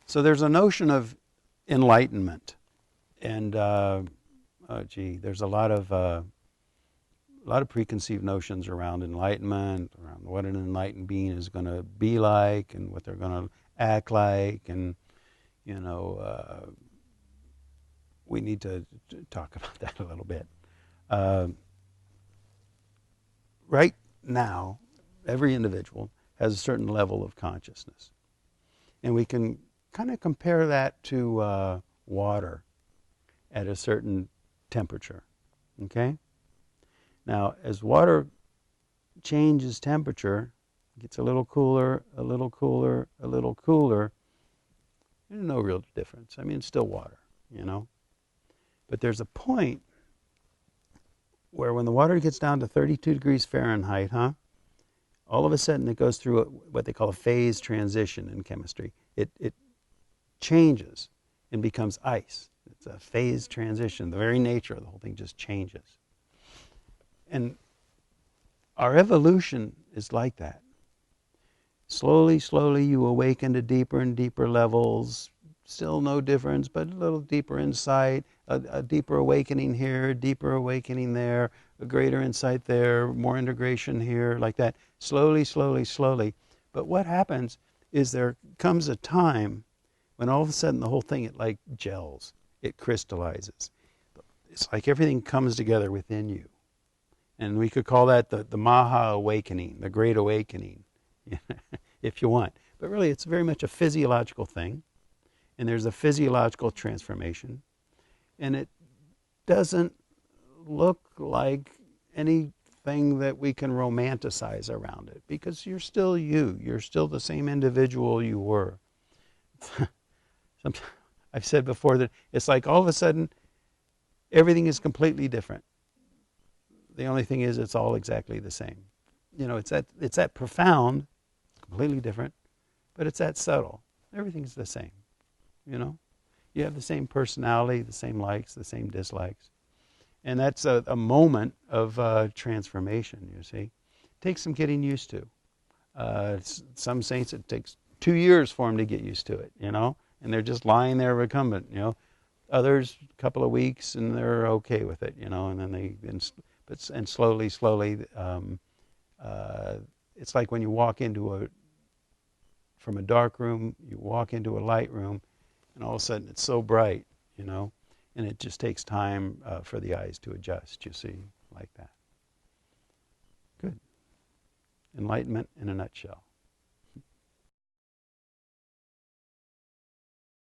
So there's a notion of enlightenment, and there's a lot of preconceived notions around enlightenment, around what an enlightened being is going to be like, and what they're going to act like, and we need to talk about that a little bit. Right now, every individual has a certain level of consciousness, and we can kind of compare that to water at a certain temperature. Okay? Now, as water changes temperature, gets a little cooler, a little cooler, a little cooler, there's no real difference. I mean, it's still water, But there's a point where when the water gets down to 32 degrees Fahrenheit, all of a sudden it goes through what they call a phase transition in chemistry. It changes and becomes ice. It's a phase transition. The very nature of the whole thing just changes. And our evolution is like that. Slowly, slowly you awaken to deeper and deeper levels. Still no difference, but a little deeper insight, a deeper awakening here, deeper awakening there, a greater insight there, more integration here, like that. Slowly, slowly, slowly. But what happens is there comes a time when all of a sudden the whole thing, it like gels, it crystallizes. It's like everything comes together within you. And we could call that the Maha Awakening, the Great Awakening, if you want. But really, it's very much a physiological thing. And there's a physiological transformation. And it doesn't look like anything that we can romanticize around it, because you're still you. You're still the same individual you were. I've said before that it's like all of a sudden everything is completely different. The only thing is it's all exactly the same. It's that profound, completely different, but it's that subtle. Everything's the same. You have the same personality, the same likes, the same dislikes. And that's a moment of transformation, you see. It takes some getting used to. Some saints, it takes 2 years for them to get used to it, and they're just lying there recumbent, Others, a couple of weeks, and they're okay with it, and then and slowly, slowly, it's like when you walk from a dark room, you walk into a light room, and all of a sudden it's so bright, and it just takes time for the eyes to adjust, you see, like that. Good. Enlightenment in a nutshell.